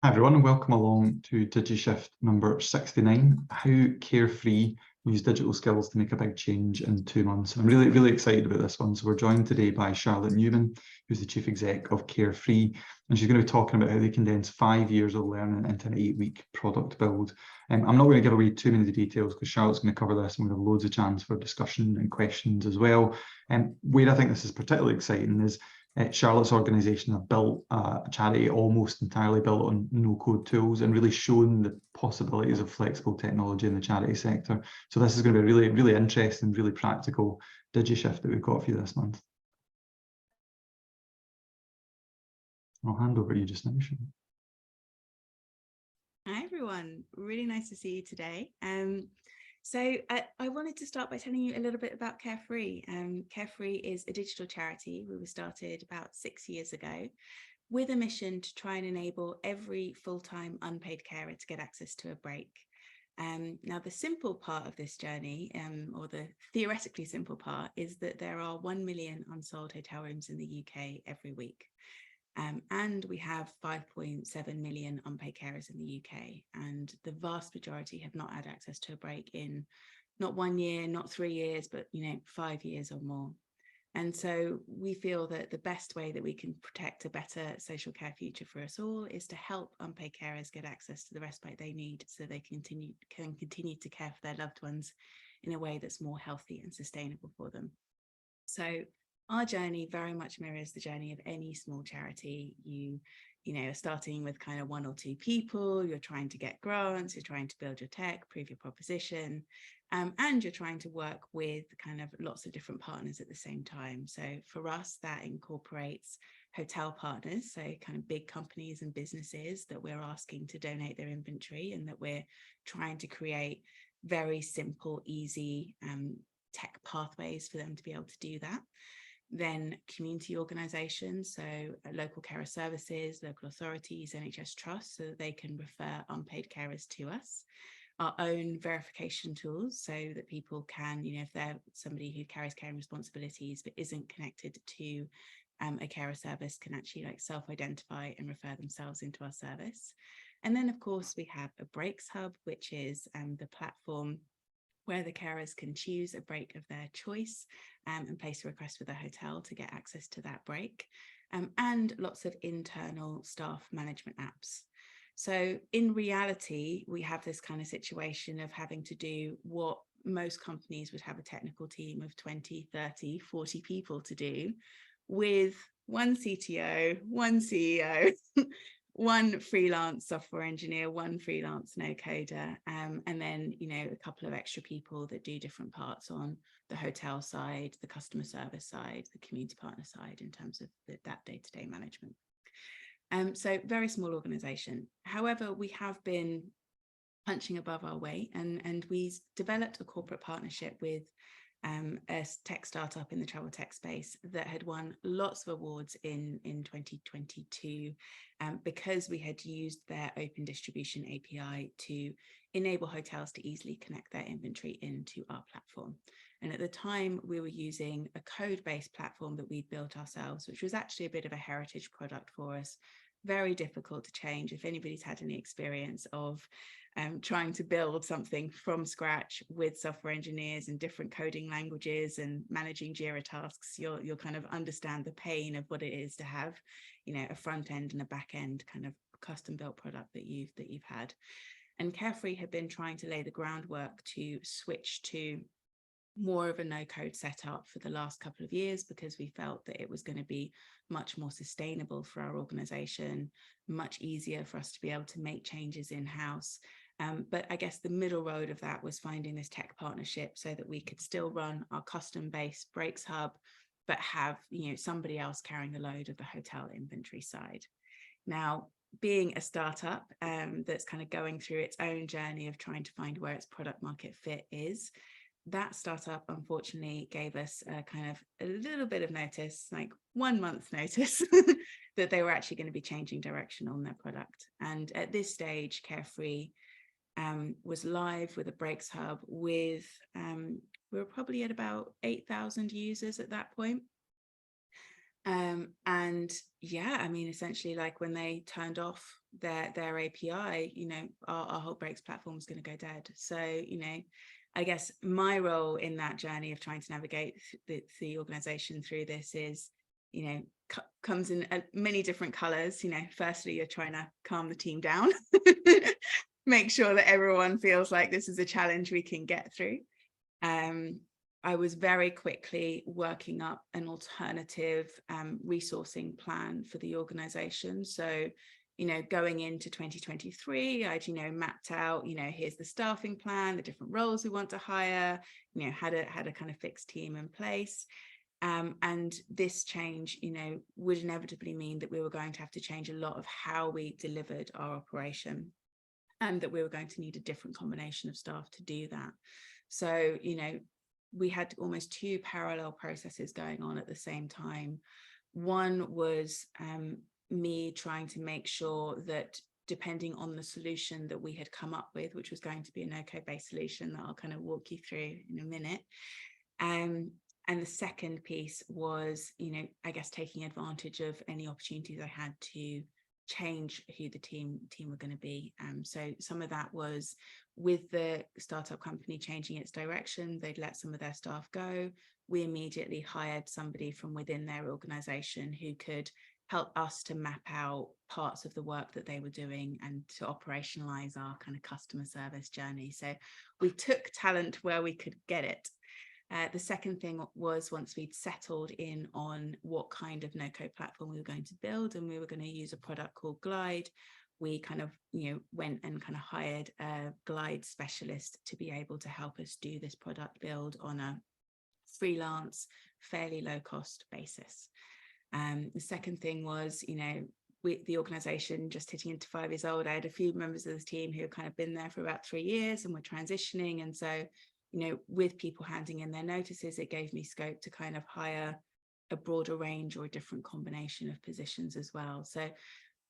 Hi everyone, and welcome along to DigiShift number 69, how Carefree use digital skills to make a big change in 2 months. I'm really excited about this one. So we're joined today by Charlotte Newman, who's the Chief Exec of Carefree, and she's going to be talking about how they condense 5 years of learning into an 8-week product build. I'm not going to give away too many of the details because Charlotte's going to cover this and we'll have loads of chance for discussion and questions as well. Where I think this is particularly exciting is Charlotte's organisation have built a charity almost entirely built on no-code tools and really shown the possibilities of flexible technology in the charity sector. So this is going to be a really interesting, really practical DigiShift that we've got for you this month. I'll hand over to you just now, Charlotte. Hi everyone, really nice to see you today. So I wanted to start by telling you a little bit about Carefree. Carefree is a digital charity. We were started about 6 years ago with a mission to try and enable every full-time unpaid carer to get access to a break. Now, the simple part of this journey, or the theoretically simple part, is that there are 1 million unsold hotel rooms in the UK every week. And we have 5.7 million unpaid carers in the UK, and the vast majority have not had access to a break in not 1 year, not 3 years, but 5 years or more. And so we feel that the best way that we can protect a better social care future for us all is to help unpaid carers get access to the respite they need so they can continue to care for their loved ones in a way that's more healthy and sustainable for them. So our journey very much mirrors the journey of any small charity. You are starting with kind of 1 or 2 people, you're trying to get grants, you're trying to build your tech, prove your proposition, and you're trying to work with kind of lots of different partners at the same time. So for us, that incorporates hotel partners, so kind of big companies and businesses that we're asking to donate their inventory, and that we're trying to create very simple, easy tech pathways for them to be able to do that. Then community organisations, so local carer services, local authorities, NHS trusts, so that they can refer unpaid carers to us. Our own verification tools, so that people can, if they're somebody who carries caring responsibilities but isn't connected to a carer service, can actually self-identify and refer themselves into our service. And then, of course, we have a breaks hub, which is the platform where the carers can choose a break of their choice and place a request with the hotel to get access to that break, and lots of internal staff management apps. So in reality, we have this kind of situation of having to do what most companies would have a technical team of 20, 30, 40 people to do, with 1 CTO, 1 CEO, 1 freelance software engineer, 1 freelance no-coder, and then, a couple of extra people that do different parts on the hotel side, the customer service side, the community partner side, in terms of that day-to-day management. So very small organization. However, we have been punching above our weight, and we developed a corporate partnership with a tech startup in the travel tech space that had won lots of awards in 2022 because we had used their open distribution API to enable hotels to easily connect their inventory into our platform. And at the time, we were using a code-based platform that we'd built ourselves, which was actually a bit of a heritage product for us. Very difficult to change. If anybody's had any experience of trying to build something from scratch with software engineers and different coding languages and managing Jira tasks, you'll kind of understand the pain of what it is to have, a front end and a back end kind of custom built product that you've had. And Carefree had been trying to lay the groundwork to switch to more of a no-code setup for the last couple of years, because we felt that it was going to be much more sustainable for our organization, much easier for us to be able to make changes in-house. But I guess the middle road of that was finding this tech partnership so that we could still run our custom-based breaks hub, but have somebody else carrying the load of the hotel inventory side. Now, being a startup that's kind of going through its own journey of trying to find where its product market fit is, that startup unfortunately gave us a little bit of notice, like 1 month's notice, that they were actually going to be changing direction on their product. And at this stage, Carefree was live with a breaks hub with, we were probably at about 8,000 users at that point. And yeah, I mean, essentially, like when they turned off their API, you know, our whole breaks platform was going to go dead. So, you know, I guess my role in that journey of trying to navigate the organization through this is, you know, comes in many different colors. You know, firstly, you're trying to calm the team down, make sure that everyone feels like this is a challenge we can get through. I was very quickly working up an alternative resourcing plan for the organization. So, you know, going into 2023, I'd, you know, mapped out, you know, here's the staffing plan, the different roles we want to hire, you know, had a kind of fixed team in place. And this change, you know, would inevitably mean that we were going to have to change a lot of how we delivered our operation, and that we were going to need a different combination of staff to do that. So, you know, we had almost two parallel processes going on at the same time. One was me trying to make sure that, depending on the solution that we had come up with, which was going to be a no-code based solution that I'll kind of walk you through in a minute. And the second piece was, you know, I guess taking advantage of any opportunities I had to change who the team were going to be. So some of that was with the startup company changing its direction. They'd let some of their staff go. We immediately hired somebody from within their organization who could help us to map out parts of the work that they were doing and to operationalize our kind of customer service journey. So we took talent where we could get it. The second thing was, once we'd settled in on what kind of no-code platform we were going to build, and we were going to use a product called Glide, we kind of, you know, went and kind of hired a Glide specialist to be able to help us do this product build on a freelance, fairly low cost basis. The second thing was, you know, the organization just hitting into 5 years old. I had a few members of the team who had kind of been there for about 3 years and were transitioning. And so, you know, with people handing in their notices, it gave me scope to kind of hire a broader range or a different combination of positions as well. So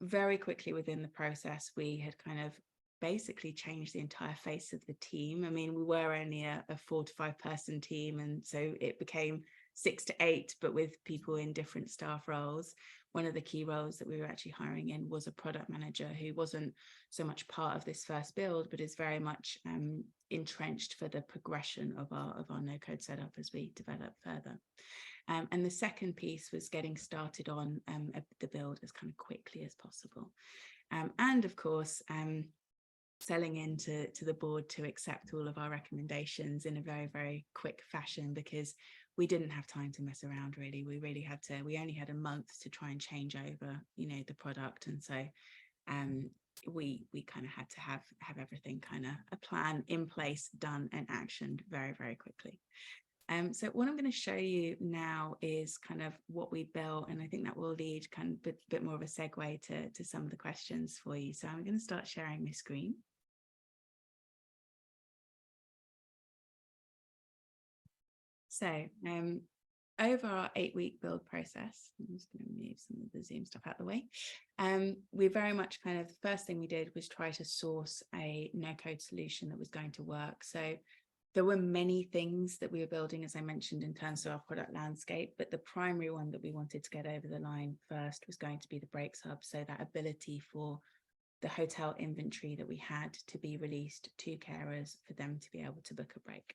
very quickly within the process, we had kind of basically changed the entire face of the team. I mean, we were only a 4 to 5 person team, and so it became 6 to 8, but with people in different staff roles. One of the key roles that we were actually hiring in was a product manager who wasn't so much part of this first build, but is very much entrenched for the progression of our no-code setup as we develop further. And the second piece was getting started on the build as kind of quickly as possible. And of course, selling into the board to accept all of our recommendations in a very, very quick fashion, because we didn't have time to mess around, really. We only had a month to try and change over, you know, the product. And so we kind of had to have everything kind of a plan in place, done and actioned very, very quickly. So what I'm going to show you now is kind of what we built, and I think that will lead kind of a bit more of a segue to some of the questions for you. So I'm going to start sharing my screen. So over our 8-week build process, I'm just going to move some of the Zoom stuff out of the way. We very much kind of, the first thing we did was try to source a no-code solution that was going to work. So there were many things that we were building, as I mentioned, in terms of our product landscape, but the primary one that we wanted to get over the line first was going to be the Breaks Hub. So that ability for the hotel inventory that we had to be released to carers for them to be able to book a break.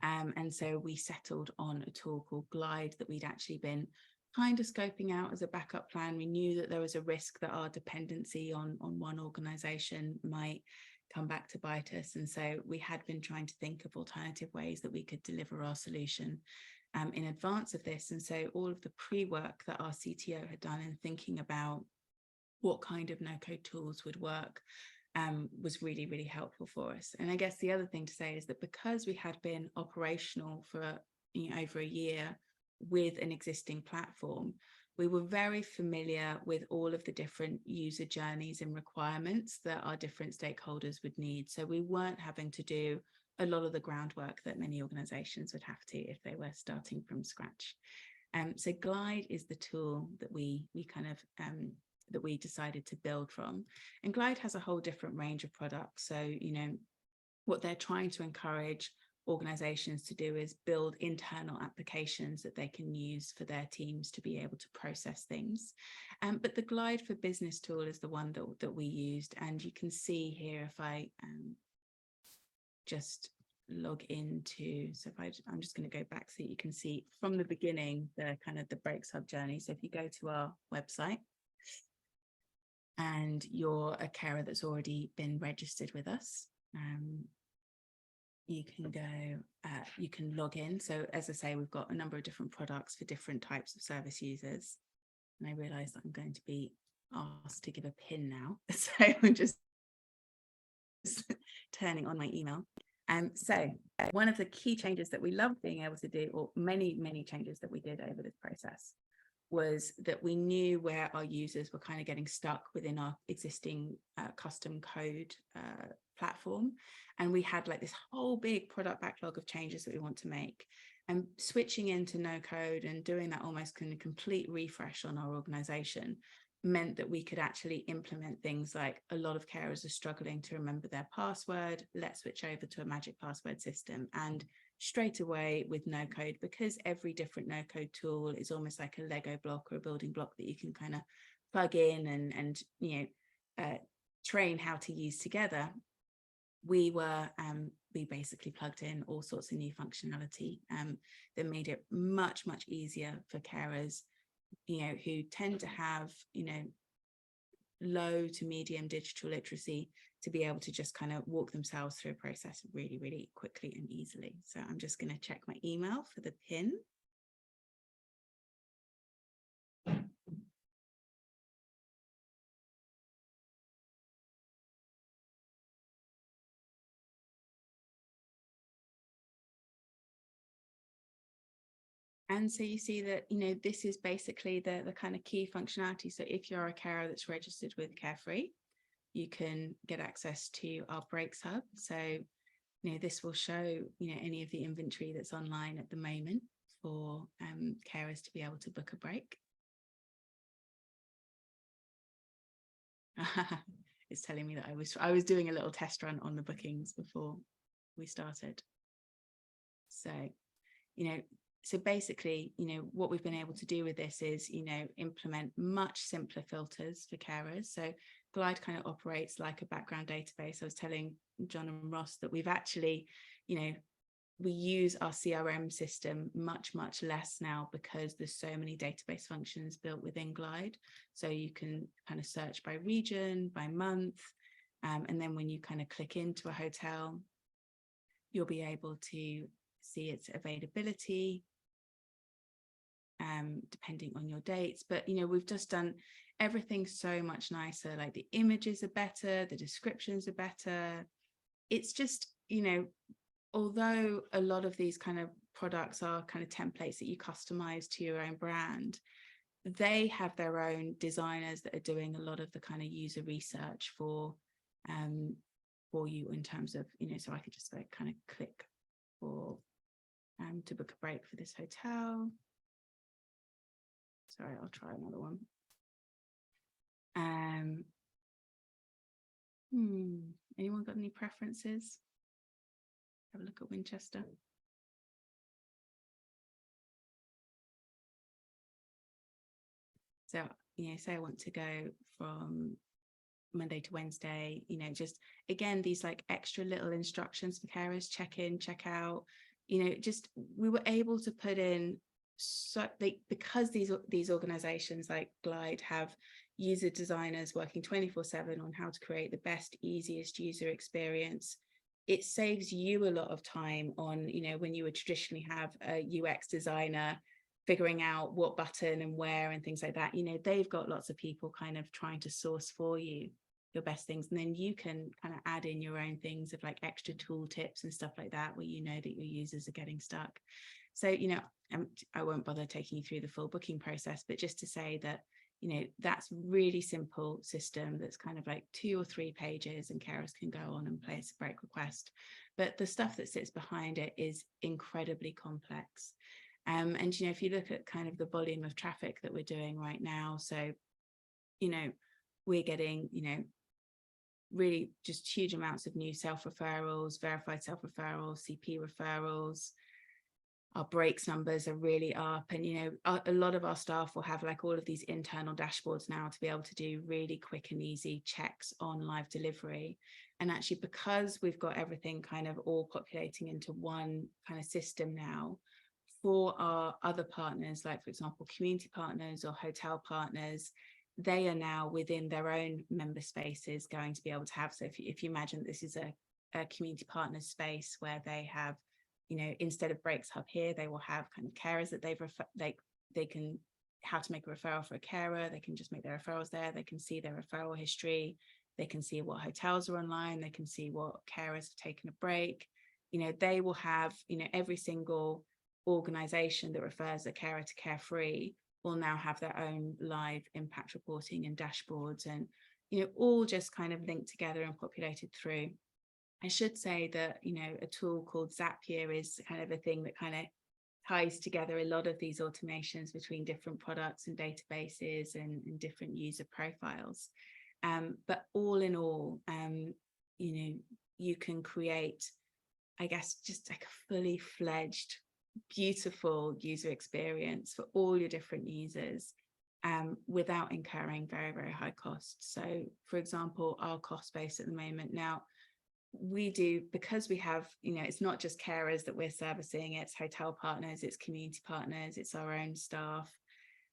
And so we settled on a tool called Glide that we'd actually been kind of scoping out as a backup plan. We knew that there was a risk that our dependency on one organization might come back to bite us. And so we had been trying to think of alternative ways that we could deliver our solution in advance of this. And so all of the pre-work that our CTO had done in thinking about what kind of no-code tools would work was really, really helpful for us. And I guess the other thing to say is that because we had been operational for over a year with an existing platform, we were very familiar with all of the different user journeys and requirements that our different stakeholders would need. So we weren't having to do a lot of the groundwork that many organizations would have to if they were starting from scratch. So Glide is the tool that we that we decided to build from. And Glide has a whole different range of products. So, you know, what they're trying to encourage organizations to do is build internal applications that they can use for their teams to be able to process things. But the Glide for Business tool is the one that we used. And you can see here, if I just log into, so if I'm just going to go back so you can see from the beginning, the kind of the Breaks Hub journey. So if you go to our website and you're a carer that's already been registered with us, you can go, you can log in. So as I say, we've got a number of different products for different types of service users. And I realize that I'm going to be asked to give a PIN now. So I'm just turning on my email. So one of the key changes that we love being able to do, or many changes that we did over this process, was that we knew where our users were kind of getting stuck within our existing custom code platform. And we had like this whole big product backlog of changes that we want to make. And switching into no code and doing that almost kind of complete refresh on our organization meant that we could actually implement things like a lot of carers are struggling to remember their password. Let's switch over to a magic password system. And straight away with no code, because every different no code tool is almost like a Lego block or a building block that you can kind of plug in and you know, train how to use together. We basically plugged in all sorts of new functionality that made it much easier for carers, you know, who tend to have, you know, low to medium digital literacy, to be able to just kind of walk themselves through a process really quickly and easily. So I'm just going to check my email for the PIN. And so you see that, you know, this is basically the kind of key functionality. So if you're a carer that's registered with Carefree, you can get access to our Breaks Hub. So, you know, this will show, you know, any of the inventory that's online at the moment for carers to be able to book a break. It's telling me that I was doing a little test run on the bookings before we started. So, you know, so basically, you know, what we've been able to do with this is, you know, implement much simpler filters for carers. So Glide kind of operates like a background database. I was telling John and Ross that we've actually, you know, we use our CRM system much less now, because there's so many database functions built within Glide. So you can kind of search by region, by month, and then when you kind of click into a hotel, you'll be able to see its availability, depending on your dates. But, you know, we've just done everything so much nicer. Like the images are better, the descriptions are better. It's just, you know, although a lot of these kind of products are kind of templates that you customize to your own brand, they have their own designers that are doing a lot of the kind of user research for you in terms of, you know, so I could just like kind of click for to book a break for this hotel. Sorry, I'll try another one. Anyone got any preferences? Have a look at Winchester. So, you know, say I want to go from Monday to Wednesday, you know, just again, these like extra little instructions for carers, check in, check out, you know, just we were able to put in, so because these organizations like Glide have user designers working 24/7 on how to create the best, easiest user experience, it saves you a lot of time on, you know, when you would traditionally have a UX designer figuring out what button and where and things like that. You know, they've got lots of people kind of trying to source for you your best things, and then you can kind of add in your own things of like extra tool tips and stuff like that, where you know that your users are getting stuck. So, you know, I won't bother taking you through the full booking process, but just to say that, you know, that's really simple system that's kind of like 2 or 3 pages, and carers can go on and place a break request. But the stuff that sits behind it is incredibly complex. And, you know, if you look at kind of the volume of traffic that we're doing right now, so, you know, we're getting, you know, really just huge amounts of new self-referrals, verified self-referrals, CP referrals. Our breaks numbers are really up, and a lot of our staff will have like all of these internal dashboards now to be able to do really quick and easy checks on live delivery. And actually, because we've got everything kind of all populating into one kind of system now, for our other partners, like for example community partners or hotel partners, they are now within their own member spaces going to be able to have, so if you imagine this is a community partner space where they have, instead of Breaks Hub here, they will have kind of carers that they can how to make a referral for a carer. They can just make their referrals there. They can see their referral history. They can see what hotels are online. They can see what carers have taken a break. They will have, every single organization that refers a carer to Carefree will now have their own live impact reporting and dashboards, and, all just kind of linked together and populated through. I should say that, a tool called Zapier is kind of a thing that kind of ties together a lot of these automations between different products and databases and different user profiles. But all in all, you can create, I guess, just like a fully fledged, beautiful user experience for all your different users, without incurring very, very high costs. So, for example, our cost base at the moment now, we do, because we have, it's not just carers that we're servicing, it's hotel partners, it's community partners, it's our own staff,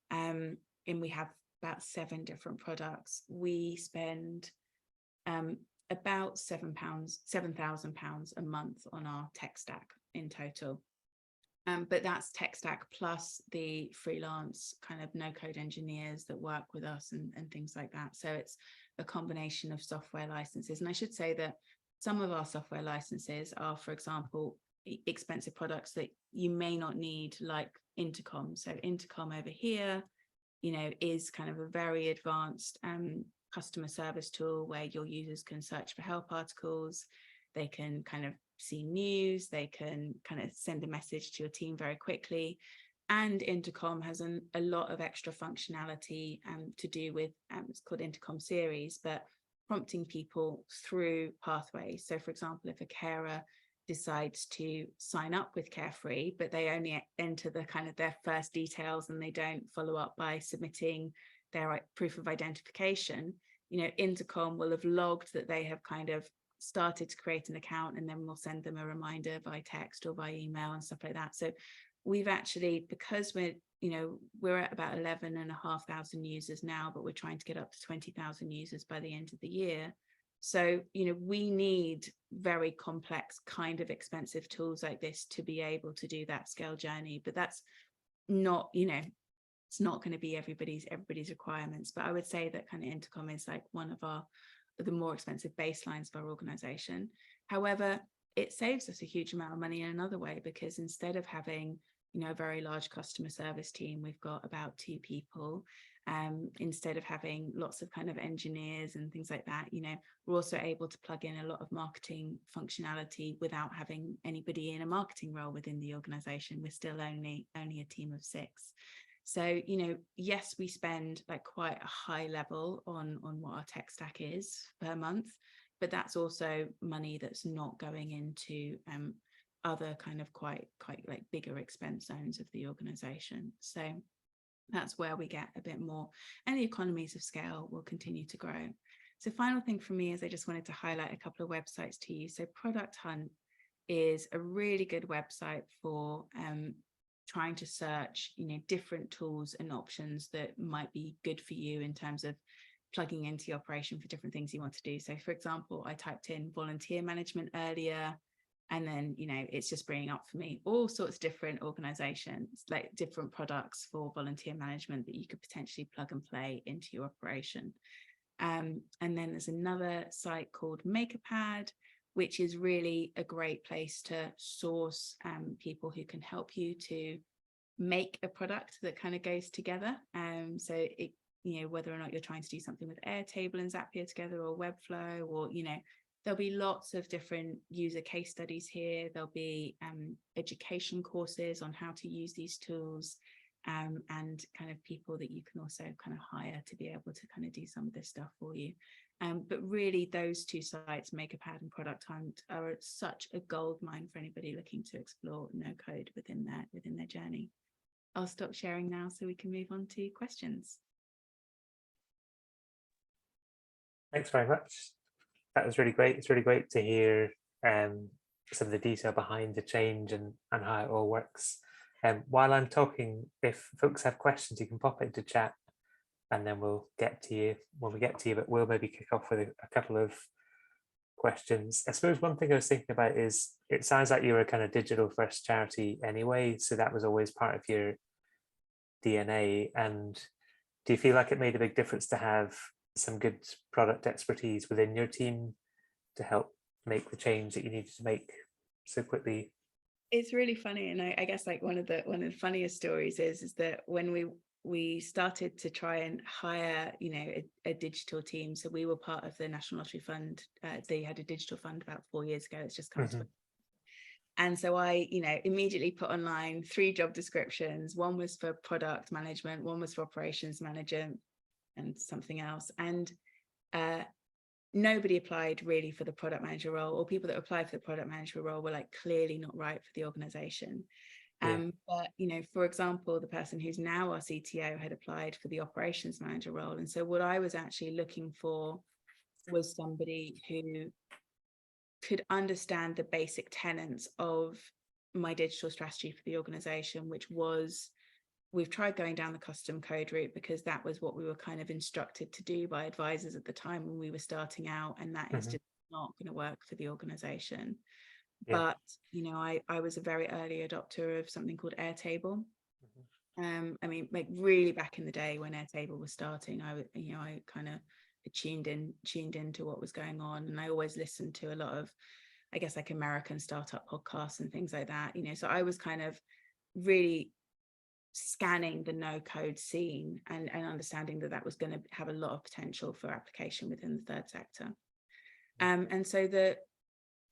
and we have about 7 different products. We spend about £7,000 a month on our tech stack in total. But that's tech stack plus the freelance kind of no-code engineers that work with us and things like that. So it's a combination of software licenses. And I should say that some of our software licenses are, for example, expensive products that you may not need, like Intercom. So Intercom over here, is kind of a very advanced customer service tool where your users can search for help articles. They can kind of see news. They can kind of send a message to your team very quickly. And Intercom has a lot of extra functionality to do with, it's called Intercom Series, but prompting people through pathways. So for example, if a carer decides to sign up with Carefree, but they only enter the kind of their first details and they don't follow up by submitting their proof of identification, Intercom will have logged that they have kind of started to create an account, and then we'll send them a reminder by text or by email and stuff like that. So we've actually, because we're at about 11,500 users now, but we're trying to get up to 20,000 users by the end of the year. So, we need very complex kind of expensive tools like this to be able to do that scale journey. But that's not, it's not going to be everybody's requirements. But I would say that kind of Intercom is like one of the more expensive baselines of our organization. However, it saves us a huge amount of money in another way, because instead of having, a very large customer service team, we've got about 2 people. Instead of having lots of kind of engineers and things like that, we're also able to plug in a lot of marketing functionality without having anybody in a marketing role within the organization. We're still only a team of 6. So, yes, we spend like quite a high level on what our tech stack is per month, but that's also money that's not going into other kind of quite like bigger expense zones of the organization. So that's where we get a bit more, and the economies of scale will continue to grow. So final thing for me is I just wanted to highlight a couple of websites to you. So Product Hunt is a really good website for trying to search, different tools and options that might be good for you in terms of plugging into your operation for different things you want to do. So for example, I typed in volunteer management earlier, and then, it's just bringing up for me all sorts of different organizations, like different products for volunteer management that you could potentially plug and play into your operation. And then there's another site called MakerPad, which is really a great place to source people who can help you to make a product that kind of goes together. So it, whether or not you're trying to do something with Airtable and Zapier together, or Webflow, or, there'll be lots of different user case studies here. There'll be education courses on how to use these tools. and kind of people that you can also kind of hire to be able to kind of do some of this stuff for you. But really, those two sites, Makerpad and Product Hunt, are such a gold mine for anybody looking to explore no code within their journey. I'll stop sharing now so we can move on to questions. Thanks very much. That was really great. It's really great to hear some of the detail behind the change and how it all works. While I'm talking, if folks have questions, you can pop it into chat and then we'll get to you when we get to you, but we'll maybe kick off with a couple of questions. I suppose one thing I was thinking about is, it sounds like you were a kind of digital first charity anyway, so that was always part of your DNA. And do you feel like it made a big difference to have some good product expertise within your team to help make the change that you needed to make so quickly? It's really funny, and I guess like one of the funniest stories is that when we started to try and hire, you know, a digital team. So we were part of the National Lottery Fund. They had a digital fund about 4 years ago. It's just come to. And so I, you know, immediately put online 3 job descriptions. One was for product management, one was for operations manager, and something else. And nobody applied really for the product manager role, or people that applied for the product manager role were like clearly not right for the organization. But, you know, for example, the person who's now our CTO had applied for the operations manager role. And so what I was actually looking for was somebody who could understand the basic tenets of my digital strategy for the organization, which was, we've tried going down the custom code route because that was what we were kind of instructed to do by advisors at the time when we were starting out, and that is just not going to work for the organization. But, you know, I was a very early adopter of something called Airtable. I mean, like really back in the day when Airtable was starting, I kind of tuned into what was going on, and I always listened to a lot of, I guess, like American startup podcasts and things like that, you know. So I was kind of really scanning the no code scene and understanding that was going to have a lot of potential for application within the third sector. And so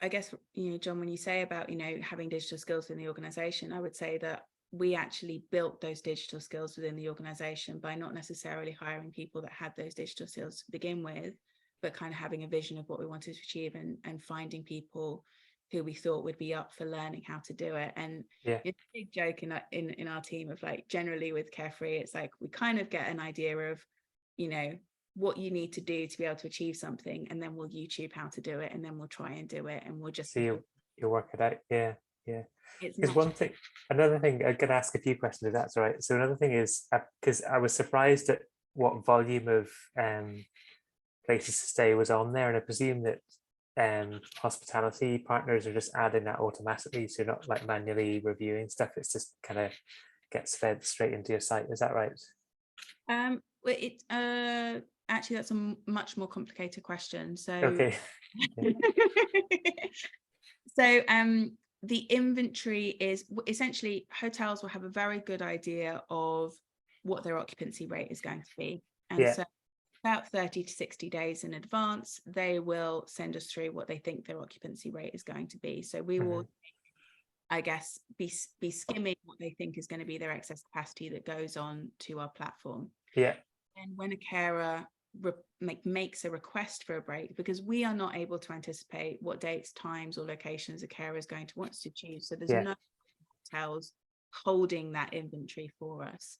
I guess, you know, John, when you say about, you know, having digital skills in the organization, I would say that we actually built those digital skills within the organization by not necessarily hiring people that had those digital skills to begin with, but kind of having a vision of what we wanted to achieve and finding people who we thought would be up for learning how to do it. And it's a big joke in our team of like, generally with Carefree, it's like we kind of get an idea of, you know, what you need to do to be able to achieve something, and then we'll YouTube how to do it, and then we'll try and do it, and we'll just so you'll work it out. Because another thing, I'm going to ask a few questions if that's all right. So another thing is, because I was surprised at what volume of places to stay was on there, and I presume that hospitality partners are just adding that automatically, so you're not like manually reviewing stuff, it's just kind of gets fed straight into your site. Is that right? Well, actually, that's a much more complicated question. So okay. So the inventory is essentially, hotels will have a very good idea of what their occupancy rate is going to be, and so about 30 to 60 days in advance, they will send us through what they think their occupancy rate is going to be. So we will, I guess, be skimming what they think is going to be their excess capacity that goes on to our platform. And when a carer makes a request for a break, because we are not able to anticipate what dates, times, or locations a carer is going to want to choose. So there's no hotels holding that inventory for us.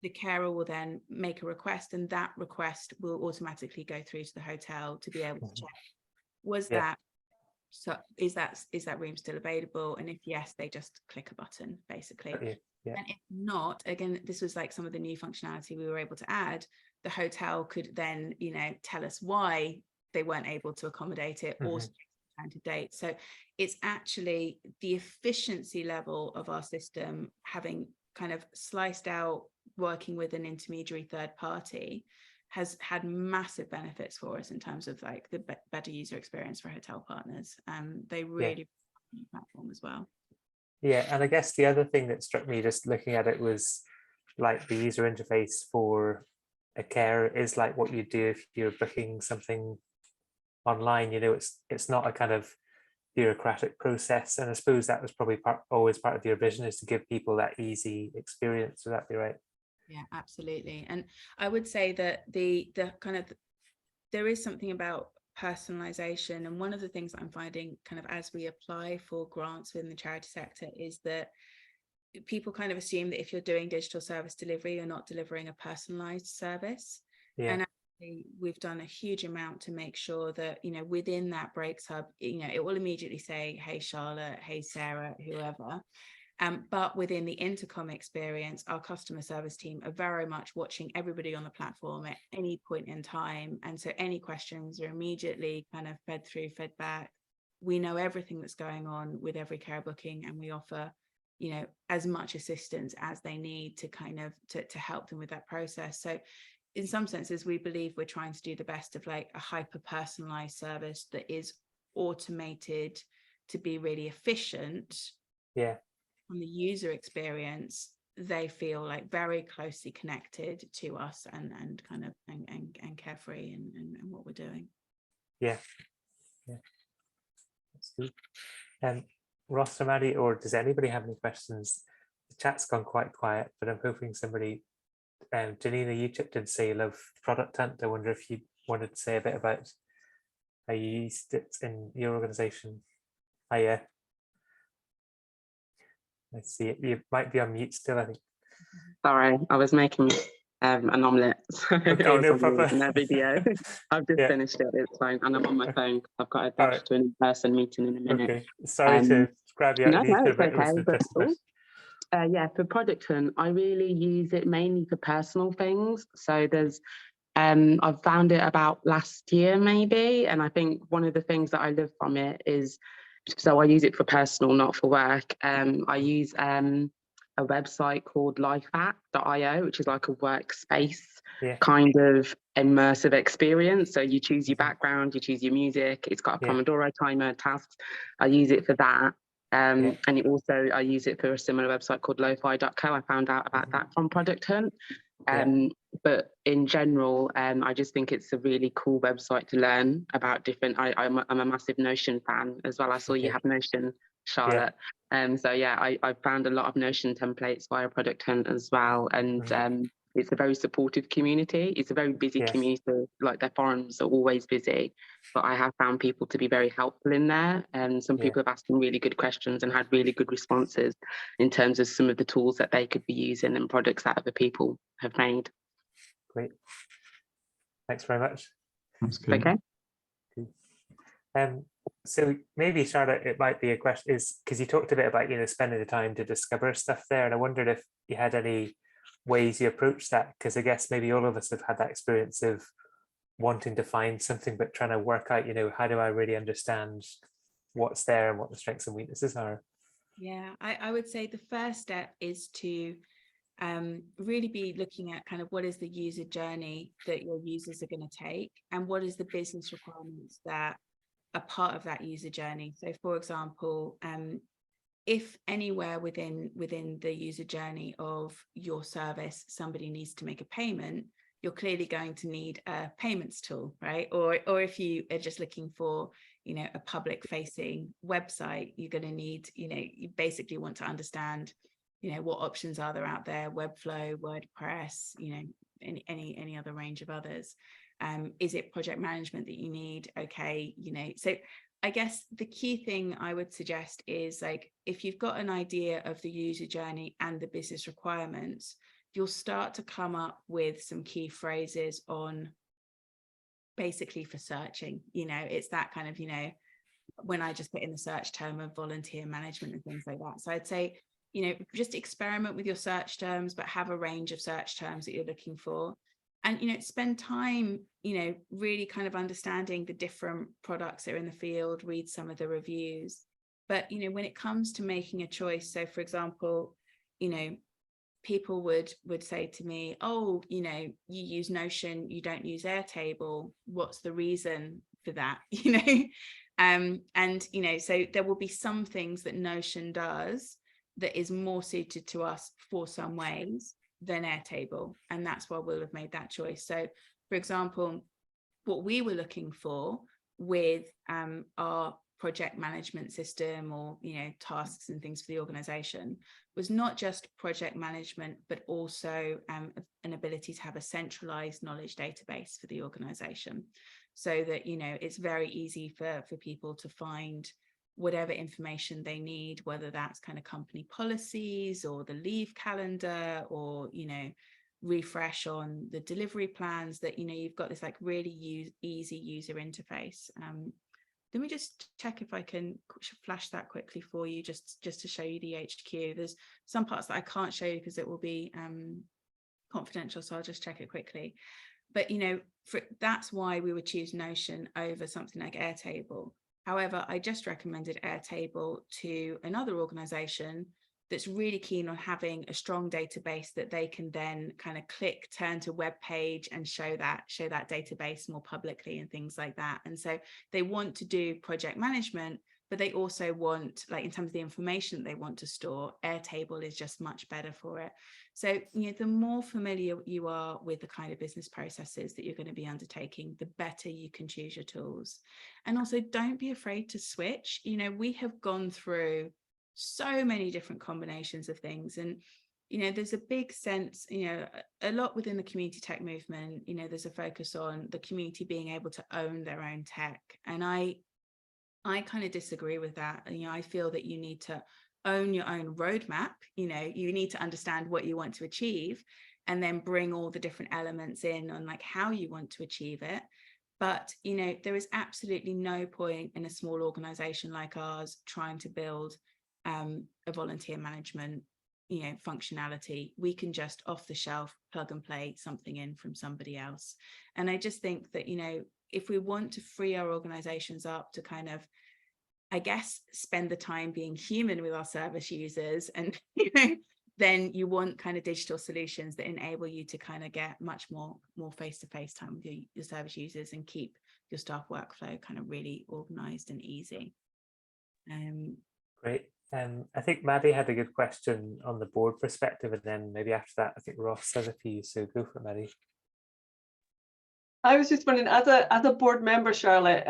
The carer will then make a request, and that request will automatically go through to the hotel to be able to check, was that, so is that room still available? And if yes, they just click a button basically. And if not, again, this was like some of the new functionality we were able to add. The hotel could then, you know, tell us why they weren't able to accommodate it or return to date. So it's actually the efficiency level of our system, having kind of sliced out working with an intermediary third party, has had massive benefits for us in terms of like the better user experience for hotel partners. They really the platform as well. And I guess the other thing that struck me just looking at it was like the user interface for a carer is like what you do if you're booking something online. You know, it's not a kind of bureaucratic process. And I suppose that was probably always part of your vision, is to give people that easy experience. Would that be right? Yeah, absolutely. And I would say that the kind of, there is something about personalization, and one of the things that I'm finding kind of as we apply for grants within the charity sector is that people kind of assume that if you're doing digital service delivery, you're not delivering a personalized service. Yeah. And actually, we've done a huge amount to make sure that, you know, within that breaks hub, you know, it will immediately say, hey Charlotte, hey Sarah, whoever. But within the intercom experience, our customer service team are very much watching everybody on the platform at any point in time. And so any questions are immediately kind of fed back. We know everything that's going on with every care booking, and we offer, you know, as much assistance as they need to kind of to help them with that process. So in some senses, we believe we're trying to do the best of like a hyper personalized service that is automated to be really efficient. Yeah. On the user experience, they feel like very closely connected to us and kind of and Carefree and what we're doing. Yeah. That's good. Ross or Maddie, or does anybody have any questions? The chat's gone quite quiet, but I'm hoping somebody, Janina, you chipped in to say you love Product Hunt. I wonder if you wanted to say a bit about how you used it in your organization. I let's see, you might be on mute still, I think. Sorry, I was making an omelette. Okay, I was no problem. in that video. I've just Yeah. finished it. It's fine, and I'm on my phone. I've got to dash Alright. to an in-person meeting in a minute. Okay, sorry to grab you out of the ether, it's but it was okay. just a question. Yeah, for Product Hunt, I really use it mainly for personal things. So there's, I've found it about last year maybe, and I think one of the things that I love from it is, so I use it for personal, not for work. I use a website called lifeapp.io, which is like a workspace kind of immersive experience. So you choose your background, you choose your music. It's got a Pomodoro timer, tasks. I use it for that. And it also, I use it for a similar website called lo-fi.co. I found out about that from Product Hunt. But in general, I just think it's a really cool website to learn about different. I'm a massive Notion fan as well. I saw you have Notion, Charlotte. So yeah, I found a lot of Notion templates via Product Hunt as well. And it's a very supportive community. It's a very busy community. Like their forums are always busy, but I have found people to be very helpful in there. And some people have asked them really good questions and had really good responses in terms of some of the tools that they could be using and products that other people have made. Great. Thanks very much. That's good. Okay. So maybe, Charlotte, it might be a question, is because you talked a bit about, you know, spending the time to discover stuff there, and I wondered if you had any ways you approach that, because I guess maybe all of us have had that experience of wanting to find something but trying to work out, you know, how do I really understand what's there and what the strengths and weaknesses are. Yeah, I would say the first step is to really be looking at kind of what is the user journey that your users are going to take, and what is the business requirements that are part of that user journey. So for example, if anywhere within the user journey of your service, somebody needs to make a payment, you're clearly going to need a payments tool, right? Or if you are just looking for, you know, a public facing website, you're going to need, you know, you basically want to understand, you know, what options are there out there, Webflow, WordPress, you know, any other range of others. Is it project management that you need? Okay, you know, so I guess the key thing I would suggest is, like, if you've got an idea of the user journey and the business requirements, you'll start to come up with some key phrases on basically for searching. You know, it's that kind of, you know, when I just put in the search term of volunteer management and things like that. So I'd say, you know, just experiment with your search terms, but have a range of search terms that you're looking for. And, you know, spend time, you know, really kind of understanding the different products that are in the field, read some of the reviews. But, you know, when it comes to making a choice, so for example, you know, people would say to me, oh, you know, you use Notion, you don't use Airtable. What's the reason for that? You know, and, you know, so there will be some things that Notion does that is more suited to us for some ways than Airtable, and that's why we'll have made that choice. So for example, what we were looking for with our project management system or, you know, tasks and things for the organization was not just project management, but also an ability to have a centralized knowledge database for the organization, so that, you know, it's very easy for people to find whatever information they need, whether that's kind of company policies or the leave calendar, or, you know, refresh on the delivery plans, that, you know, you've got this like really easy user interface. Let me just check if I can flash that quickly for you, just to show you the HQ. There's some parts that I can't show you because it will be confidential, so I'll just check it quickly. But, you know, that's why we would choose Notion over something like Airtable. However, I just recommended Airtable to another organization that's really keen on having a strong database that they can then kind of click, turn to web page and show that database more publicly and things like that. And so they want to do project management, but they also want, like, in terms of the information they want to store, Airtable is just much better for it. So, you know, the more familiar you are with the kind of business processes that you're going to be undertaking, the better you can choose your tools. And also, don't be afraid to switch. You know, we have gone through so many different combinations of things, and, you know, there's a big sense, you know, a lot within the community tech movement, you know, there's a focus on the community being able to own their own tech, and I kind of disagree with that. You know, I feel that you need to own your own roadmap. You know, you need to understand what you want to achieve and then bring all the different elements in on like how you want to achieve it. But, you know, there is absolutely no point in a small organization like ours trying to build a volunteer management, you know, functionality. We can just off the shelf plug and play something in from somebody else. And I just think that, you know, if we want to free our organizations up to kind of, I guess, spend the time being human with our service users, and, you know, then you want kind of digital solutions that enable you to kind of get much more face-to-face time with your service users and keep your staff workflow kind of really organized and easy. Great. I think Maddie had a good question on the board perspective, and then maybe after that, I think Ross has a few, so go for it, Maddie. I was just wondering, as a board member, Charlotte,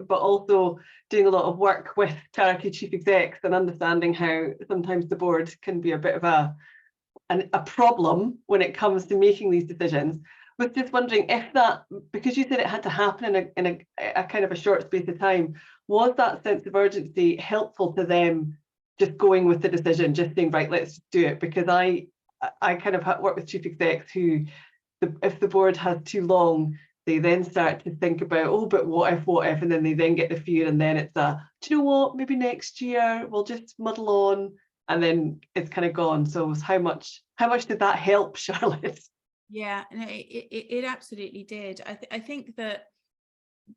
but also doing a lot of work with charity chief execs and understanding how sometimes the board can be a bit of a problem when it comes to making these decisions. I was just wondering if that, because you said it had to happen in a kind of a short space of time, was that sense of urgency helpful to them just going with the decision, just saying, right, let's do it? Because I kind of work with chief execs who, if the board has too long, they then start to think about, oh, but what if, and then they then get the fear, and then it's do you know what, maybe next year we'll just muddle on, and then it's kind of gone. So how much did that help, Charlotte? Yeah, no, it absolutely did. I think that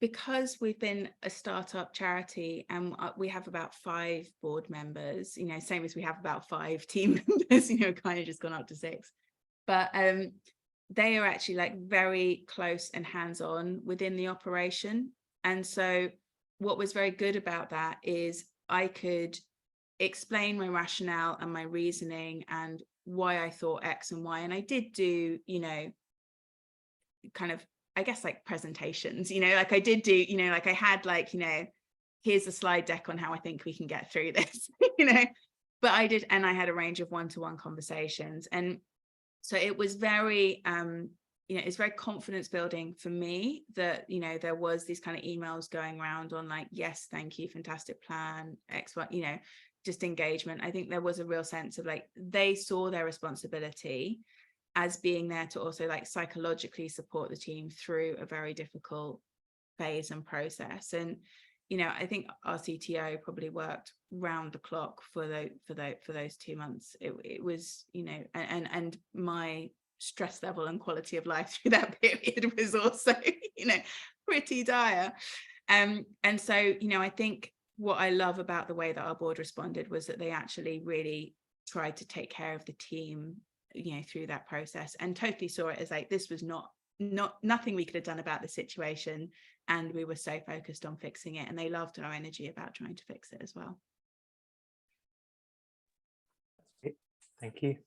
because we've been a startup charity and we have about 5 board members, you know, same as we have about 5 team members, you know, kind of just gone up to 6, but they are actually like very close and hands-on within the operation. And so what was very good about that is I could explain my rationale and my reasoning and why I thought X and Y. And I did do, you know, kind of, I guess, like presentations, you know, like I did do, you know, like I had like, you know, here's a slide deck on how I think we can get through this, you know, but I did, and I had a range of one-to-one conversations. And so it was very, you know, it's very confidence building for me that, you know, there was these kind of emails going around on like, yes, thank you, fantastic plan, X, Y, you know, just engagement. I think there was a real sense of like, they saw their responsibility as being there to also like psychologically support the team through a very difficult phase and process. And, you know, I think our CTO probably worked round the clock for those 2 months. It was, you know, and my stress level and quality of life through that period was also, you know, pretty dire. And so, you know, I think what I love about the way that our board responded was that they actually really tried to take care of the team, you know, through that process, and totally saw it as like, this was nothing we could have done about the situation, and we were so focused on fixing it, and they loved our energy about trying to fix it as well. Thank you.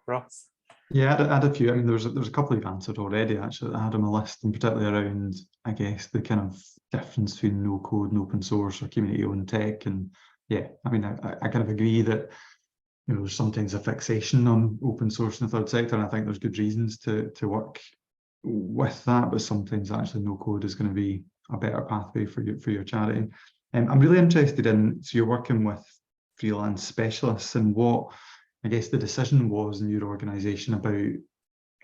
Ross? Yeah, I had a few. I mean, there's a couple you've answered already, actually, that I had on my list, and particularly around, I guess, the kind of difference between no code and open source or community-owned tech. And yeah, I mean, I kind of agree that, you know, there's sometimes a fixation on open source in the third sector, and I think there's good reasons to work with that, but sometimes actually no code is going to be a better pathway for your charity. I'm really interested in, so you're working with freelance specialists, and what, I guess, the decision was in your organisation about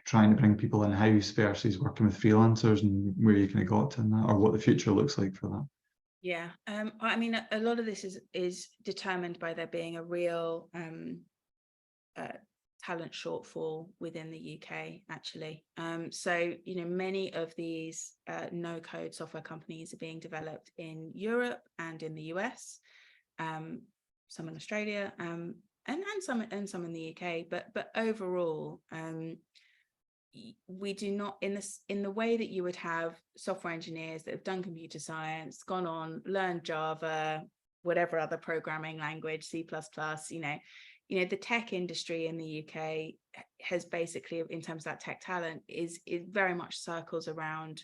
trying to bring people in-house versus working with freelancers, and where you kind of got to in that, or what the future looks like for that. Yeah, I mean, a lot of this is determined by there being a real talent shortfall within the UK, actually. So, you know, many of these no-code software companies are being developed in Europe and in the US, some in Australia, and some in the UK. But overall, we do not, in the way that you would have software engineers that have done computer science, gone on, learned Java, whatever other programming language, C++, you know, the tech industry in the UK has basically, in terms of that tech talent, is very much circles around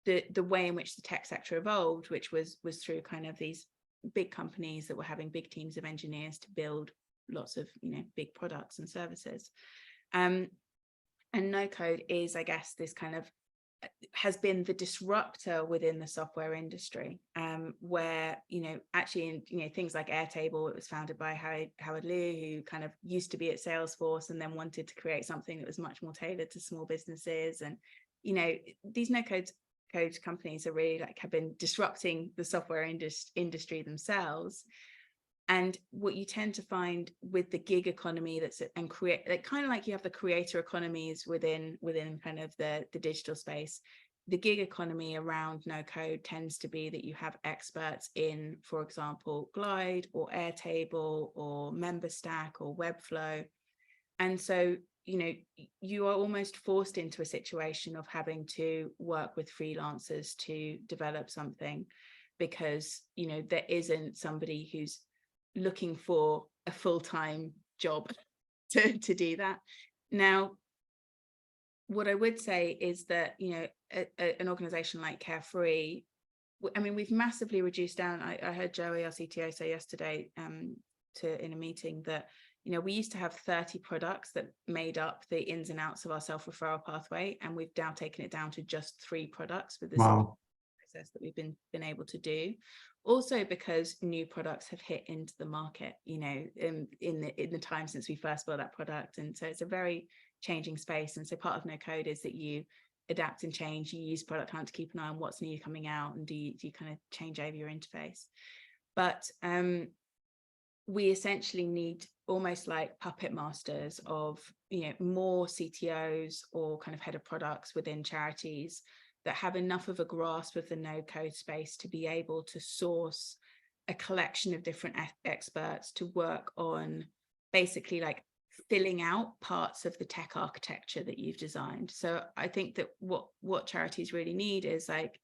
the way in which the tech sector evolved, which was through kind of these big companies that were having big teams of engineers to build lots of, you know, big products and services. And no code is, I guess, this kind of has been the disruptor within the software industry, where, you know, actually in, you know, things like Airtable, it was founded by Howard Liu, who kind of used to be at Salesforce and then wanted to create something that was much more tailored to small businesses. And, you know, these no-code companies are really like have been disrupting the software industry themselves. And what you tend to find with the gig economy and create, like, kind of like you have the creator economies within kind of the digital space, the gig economy around no code tends to be that you have experts in, for example, Glide or Airtable or MemberStack or Webflow. And so, you know, you are almost forced into a situation of having to work with freelancers to develop something, because, you know, there isn't somebody who's looking for a full-time job to do that. Now, what I would say is that, you know, an organization like Carefree, I mean, we've massively reduced down. I heard Joey, our CTO, say yesterday in a meeting that, you know, we used to have 30 products that made up the ins and outs of our self-referral pathway, and we've now taken it down to just 3 products with this process that we've been able to do. Also because new products have hit into the market, you know, in the time since we first built that product. And so it's a very changing space. And so part of no code is that you adapt and change. You use Product Hunt to keep an eye on what's new coming out, and do you kind of change over your interface. But we essentially need almost like puppet masters of, you know, more CTOs or kind of head of products within charities that have enough of a grasp of the no code space to be able to source a collection of different experts to work on basically like filling out parts of the tech architecture that you've designed. So I think that what charities really need is like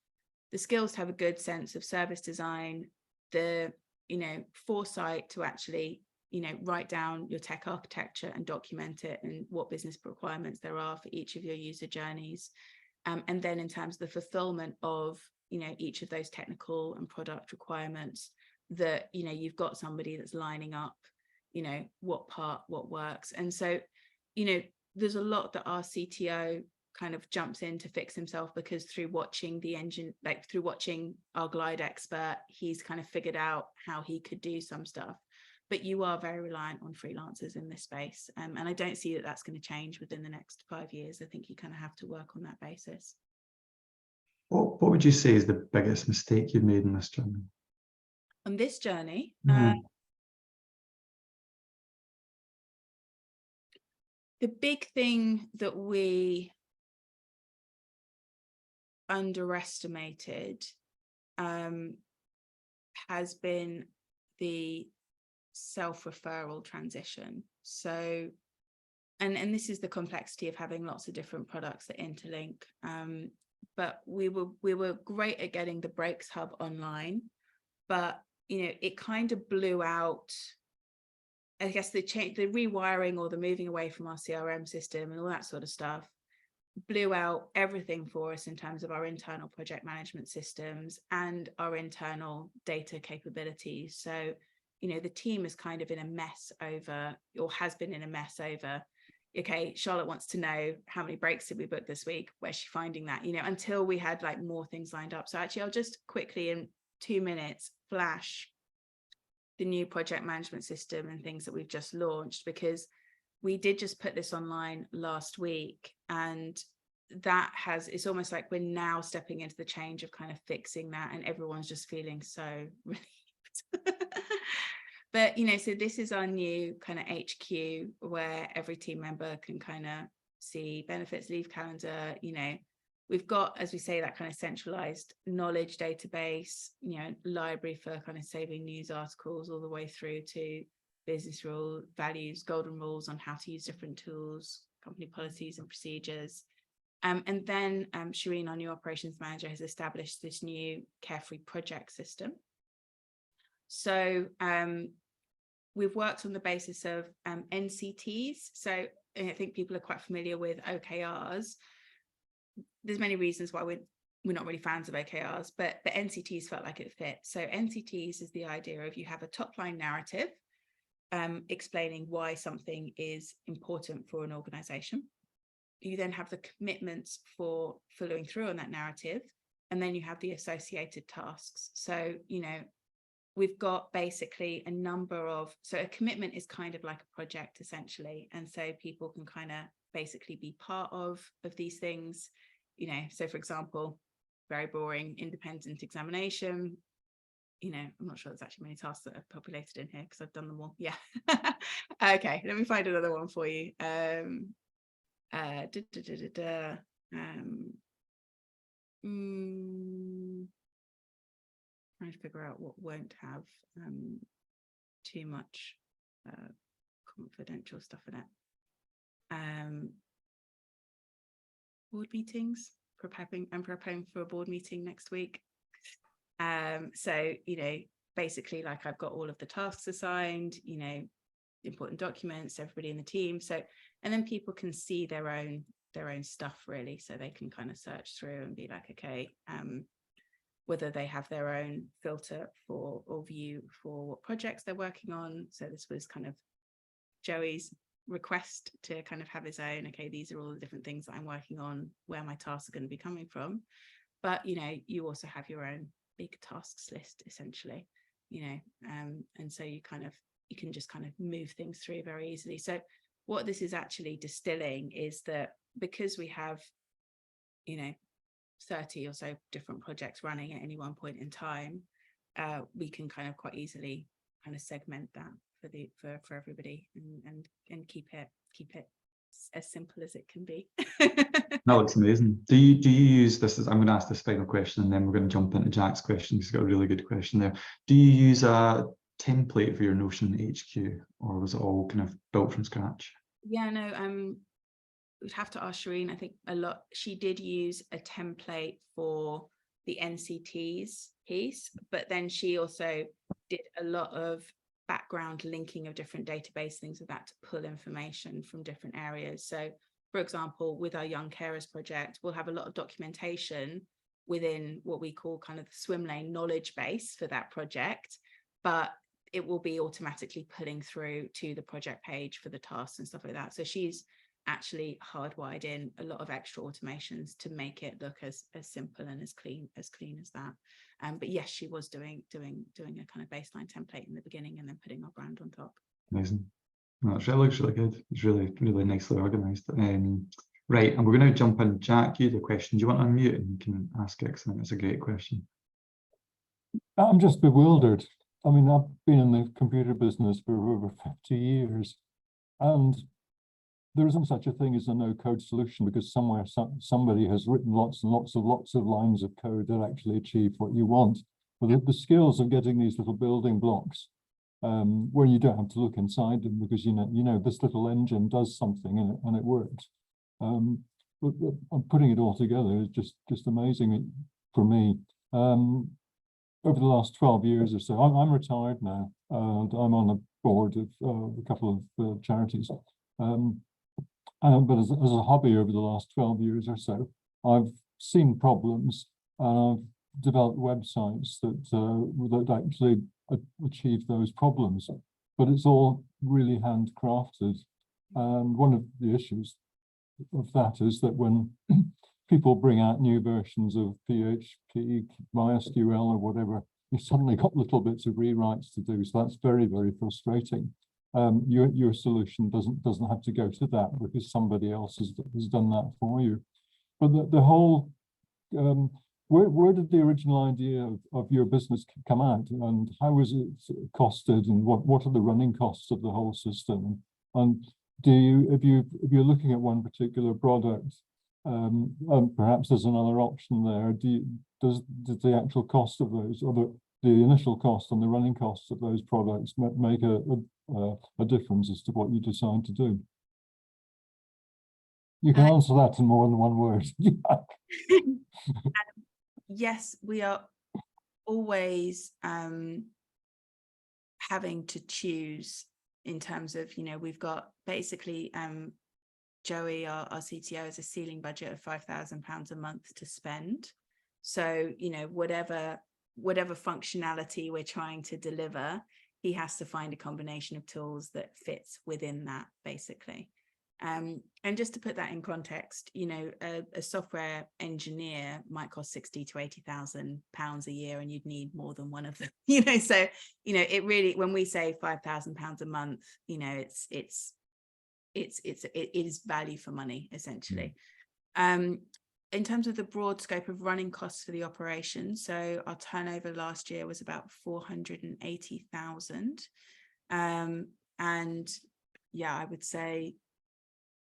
the skills to have a good sense of service design, the, you know, foresight to actually, you know, write down your tech architecture and document it, and what business requirements there are for each of your user journeys. And then in terms of the fulfillment of, you know, each of those technical and product requirements, that, you know, you've got somebody that's lining up, you know, what works. And so, you know, there's a lot that our CTO kind of jumps in to fix himself, because through watching the engine, like through watching our Glide expert, he's kind of figured out how he could do some stuff. But you are very reliant on freelancers in this space. And I don't see that that's going to change within the next 5 years. I think you kind of have to work on that basis. What would you say is the biggest mistake you've made in this journey? On this journey, the big thing that we underestimated has been the self-referral transition. So, and this is the complexity of having lots of different products that interlink. But we were great at getting the Breaks Hub online, but, you know, it kind of blew out I guess the rewiring or the moving away from our CRM system and all that sort of stuff blew out everything for us in terms of our internal project management systems and our internal data capabilities. So, you know, the team is kind of in a mess over, or has been in a mess over, okay, Charlotte wants to know how many breaks did we book this week? Where's she finding that? You know, until we had like more things lined up. So actually, I'll just quickly in 2 minutes flash the new project management system and things that we've just launched, because we did just put this online last week, and that has, it's almost like we're now stepping into the change of kind of fixing that, and everyone's just feeling so relieved. But, you know, so this is our new kind of HQ where every team member can kind of see benefits, leave calendar. You know, we've got, as we say, that kind of centralized knowledge database, you know, library for kind of saving news articles all the way through to business rule values, golden rules on how to use different tools, company policies and procedures. And then Shireen, our new operations manager, has established this new Carefree project system. So we've worked on the basis of NCTs. So I think people are quite familiar with OKRs. There's many reasons why we're not really fans of OKRs, but NCTs felt like it fit. So NCTs is the idea of, you have a top line narrative explaining why something is important for an organization. You then have the commitments for following through on that narrative, and then you have the associated tasks. So, you know, we've got basically a number of, so a commitment is kind of like a project essentially, and so people can kind of basically be part of these things, you know. So for example, very boring independent examination, you know, I'm not sure there's actually many tasks that are populated in here because I've done them all. Yeah. Okay, let me find another one for you. Trying to figure out what won't have too much confidential stuff in it. Board meetings, I'm preparing for a board meeting next week. So, you know, basically, like, I've got all of the tasks assigned, you know, important documents, everybody in the team. So, and then people can see their own stuff really, so they can kind of search through and be like, okay, whether they have their own filter for or view for what projects they're working on. So this was kind of Joey's request to kind of have his own, okay, these are all the different things that I'm working on, where my tasks are going to be coming from. But, you know, you also have your own big tasks list essentially, you know, and so you can just kind of move things through very easily. So what this is actually distilling is that because we have, you know, 30 or so different projects running at any one point in time, we can kind of quite easily kind of segment that for everybody and keep it as simple as it can be. That looks amazing. Do you use this as, I'm going to ask this final question and then we're going to jump into Jack's question. He's got a really good question there. Do you use a template for your Notion HQ, or was it all kind of built from scratch? Yeah, no, we'd have to ask Shireen. I think she did use a template for the NCTs piece, but then she also did a lot of background linking of different database things like that to pull information from different areas. So for example, with our Young Carers project, we'll have a lot of documentation within what we call kind of the swim lane knowledge base for that project, but it will be automatically pulling through to the project page for the tasks and stuff like that. So she's actually hardwired in a lot of extra automations to make it look as simple and as clean as that. But yes, she was doing a kind of baseline template in the beginning and then putting our brand on top. Amazing. No, it looks really good. It's really, really nicely organized. Right, and we're going to jump in. Jack, you had a question. Do you want to unmute and you can ask it? Because I think it's a great question. I'm just bewildered. I mean, I've been in the computer business for over 50 years, and there isn't such a thing as a no-code solution, because somewhere somebody has written lots and lots of lines of code that actually achieve what you want. But the skills of getting these little building blocks, where you don't have to look inside them, because you know this little engine does something and it works. But putting it all together is just amazing for me. Over the last 12 years or so, I'm retired now, and I'm on board of a couple of charities. But as a hobby over the last 12 years or so, I've seen problems and I've developed websites that actually achieve those problems. But it's all really handcrafted. And one of the issues of that is that when people bring out new versions of PHP, MySQL or whatever, you've suddenly got little bits of rewrites to do. So that's very, very frustrating. Your solution doesn't have to go to that because somebody else has done that for you. But the whole, where did the original idea of your business come out, and how was it costed, and what are the running costs of the whole system? And if you're looking at one particular product, perhaps there's another option there. Does the actual cost of those, or the initial cost and the running costs of those products make a difference as to what you decide to do? You can answer that in more than one word. Yes, we are always having to choose in terms of, we've got basically Joey, our CTO, has a ceiling budget of £5,000 a month to spend. So, whatever functionality we're trying to deliver, he has to find a combination of tools that fits within that, basically. And just to put that in context, a software engineer might cost £60,000 to £80,000 a year, and you'd need more than one of them. So it really, when we say £5,000 a month, it is value for money, essentially. In terms of the broad scope of running costs for the operation, so our turnover last year was about 480,000, and yeah, I would say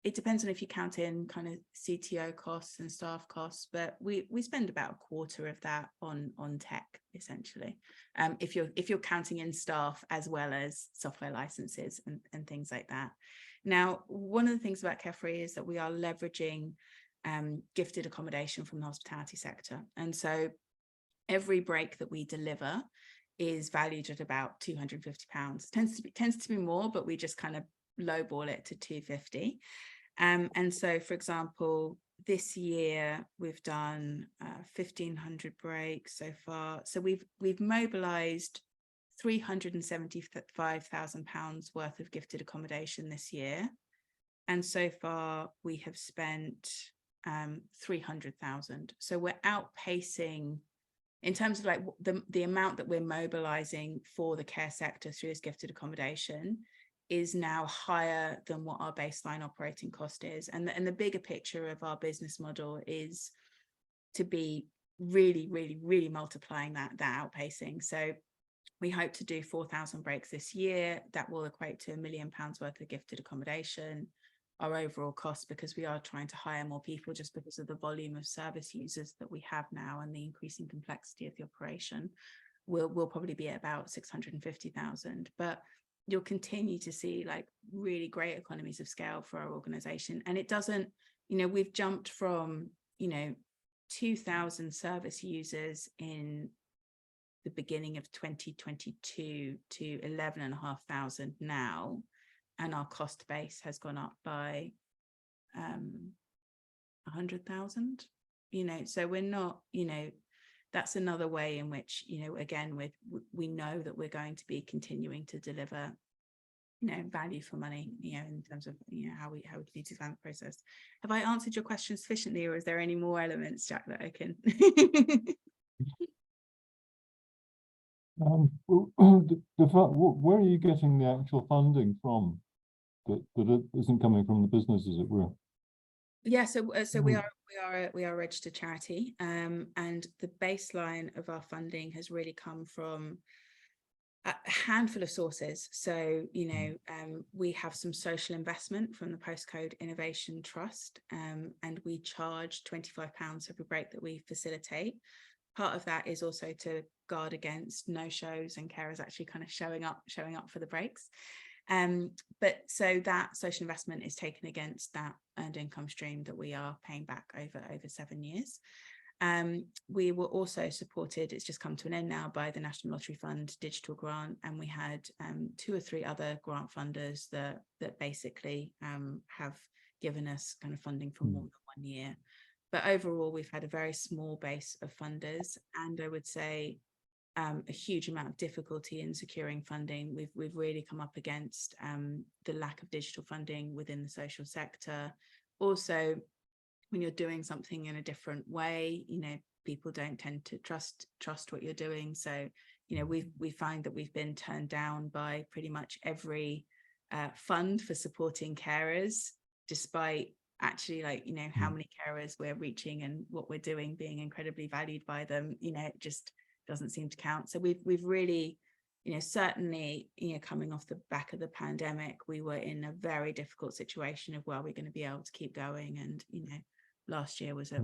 it depends on if you count in kind of CTO costs and staff costs, but we spend about a quarter of that on tech, essentially, if you're counting in staff as well as software licenses and things like that. Now, one of the things about Carefree is that we are leveraging gifted accommodation from the hospitality sector, and so every break that we deliver is valued at about £250. Tends to be more, but we just kind of lowball it to 250. And so, for example, this year we've done 1,500 breaks so far. So we've mobilized £375,000 worth of gifted accommodation this year, and so far we have spent 300,000. So we're outpacing in terms of like the amount that we're mobilizing for the care sector through this gifted accommodation is now higher than what our baseline operating cost is. And the bigger picture of our business model is to be really, really, really multiplying that outpacing. So we hope to do 4,000 breaks this year. That will equate to £1 million worth of gifted accommodation. Our overall cost, because we are trying to hire more people just because of the volume of service users that we have now and the increasing complexity of the operation, will probably be at about 650,000. But you'll continue to see like really great economies of scale for our organization. And it doesn't, we've jumped from, 2,000 service users in the beginning of 2022 to 11,500 now. And our cost base has gone up by 100,000, so we're not, that's another way in which, again, we know that we're going to be continuing to deliver, value for money, in terms of, how we continue to expand the process. Have I answered your question sufficiently, or is there any more elements, Jack, that I can? Where are you getting the actual funding from that it isn't coming from the business, as it were? Yeah, so we are a registered charity, and the baseline of our funding has really come from a handful of sources. So we have some social investment from the Postcode Innovation Trust, and we charge £25 every break that we facilitate. Part of that is also to guard against no-shows and carers actually kind of showing up for the breaks. But so that social investment is taken against that earned income stream that we are paying back over 7 years. We were also supported, it's just come to an end now, by the National Lottery Fund digital grant, and we had 2 or 3 other grant funders that basically have given us kind of funding for more than 1 year. But overall, we've had a very small base of funders, and I would say a huge amount of difficulty in securing funding. We've really come up against the lack of digital funding within the social sector. Also, when you're doing something in a different way, people don't tend to trust what you're doing. So, we find that we've been turned down by pretty much every fund for supporting carers, despite actually how many carers we're reaching and what we're doing being incredibly valued by them. It just doesn't seem to count. So we've really, certainly, coming off the back of the pandemic, we were in a very difficult situation of, well, we're going to be able to keep going. And, last year was a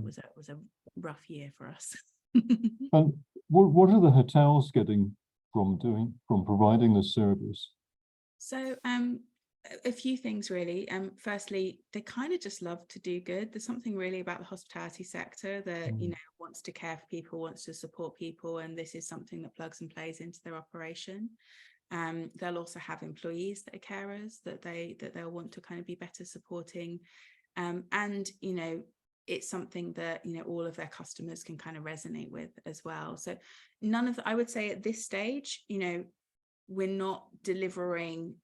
rough year for us. And what are the hotels getting from providing this service? So a few things really. Firstly, they kind of just love to do good. There's something really about the hospitality sector that wants to care for people, wants to support people, and this is something that plugs and plays into their operation. They'll also have employees that are carers that they'll want to kind of be better supporting, and it's something that all of their customers can kind of resonate with as well. So I would say at this stage, we're not delivering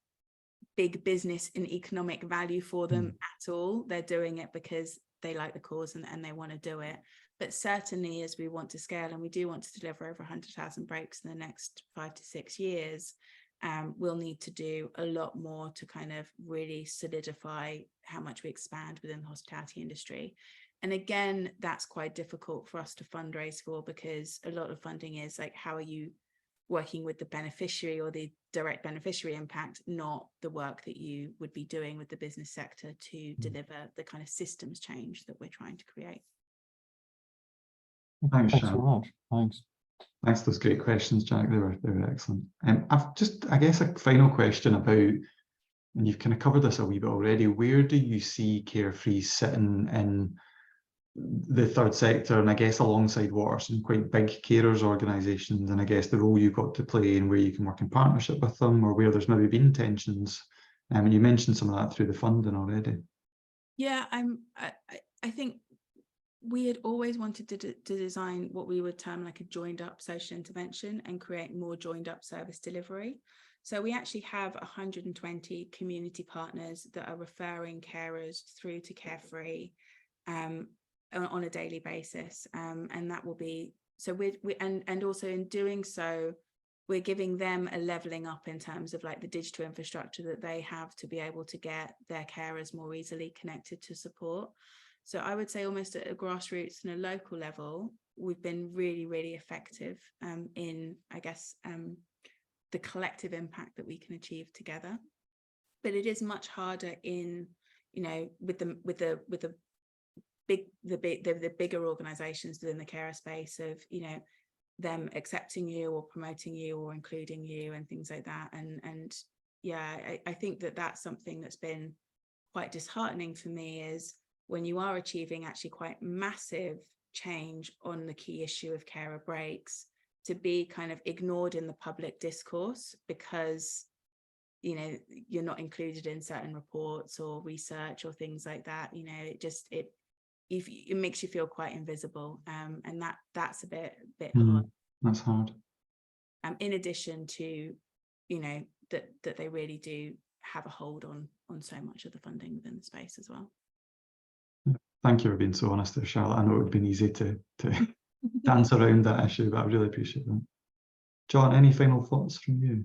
big business and economic value for them at all. They're doing it because they like the cause and they want to do it. But certainly, as we want to scale, and we do want to deliver over 100,000 breaks in the next 5 to 6 years, we'll need to do a lot more to kind of really solidify how much we expand within the hospitality industry. And again, that's quite difficult for us to fundraise for, because a lot of funding is like, how are you working with the beneficiary or the direct beneficiary impact, not the work that you would be doing with the business sector to deliver the kind of systems change that we're trying to create. Thanks, Thanks so much. Thanks. Thanks for those great questions, Jack. They were excellent. I've just, I guess, a final question about, and you've kind of covered this a wee bit already, where do you see Carefree sitting in the third sector, and I guess alongside what are some quite big carers organisations, and I guess the role you've got to play and where you can work in partnership with them, or where there's maybe been tensions? And you mentioned some of that through the funding already. Yeah, I think we had always wanted to design what we would term like a joined up social intervention and create more joined up service delivery. So we actually have 120 community partners that are referring carers through to Carefree on a daily basis, and that will be so and also in doing so, we're giving them a leveling up in terms of like the digital infrastructure that they have to be able to get their carers more easily connected to support. So I would say almost at a grassroots and a local level, we've been really, really effective in, I guess, the collective impact that we can achieve together. But it is much harder in, with the bigger organizations within the carer space of, them accepting you or promoting you or including you and things like that. And yeah, I think that's something that's been quite disheartening for me, is when you are achieving actually quite massive change on the key issue of carer breaks, to be kind of ignored in the public discourse because you're not included in certain reports or research or things like that. It makes you feel quite invisible, and that's a bit hard. That's hard. In addition to that they really do have a hold on so much of the funding within the space as well. Thank you for being so honest there, Charlotte. I know it would have been easy to dance around that issue, but I really appreciate that. John, any final thoughts from you?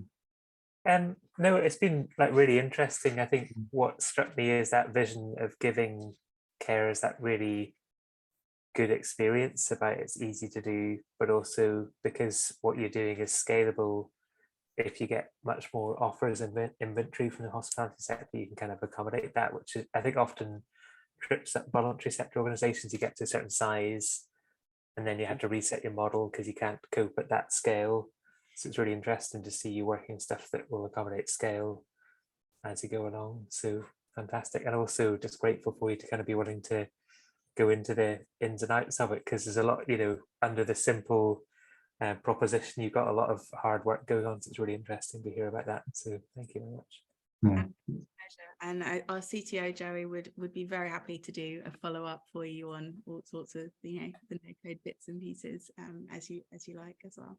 No, it's been like really interesting. I think what struck me is that vision of giving carers that really good experience about it's easy to do, but also because what you're doing is scalable. If you get much more offers and inventory from the hospitality sector, you can kind of accommodate that, which is, I think, often trips at voluntary sector organizations. You get to a certain size and then you have to reset your model because you can't cope at that scale. So it's really interesting to see you working stuff that will accommodate scale as you go along. So fantastic. And also just grateful for you to kind of be willing to go into the ins and outs of it, because there's a lot, under the simple proposition, you've got a lot of hard work going on. So it's really interesting to hear about that. So thank you very much. Yeah. And our CTO Joey would be very happy to do a follow-up for you on all sorts of the no-code bits and pieces as you like as well.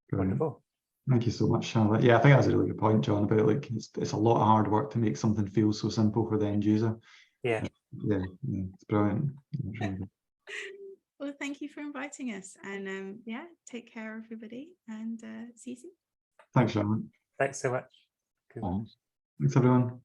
Brilliant. Wonderful. Thank you so much, Charlotte. Yeah, I think that's a really good point, John, about like it's a lot of hard work to make something feel so simple for the end user. Yeah. Yeah, it's brilliant. It's really good. Well, thank you for inviting us, and yeah, take care, everybody, and see you soon. Thanks, Charlotte. Thanks so much. Thanks. Thanks, everyone.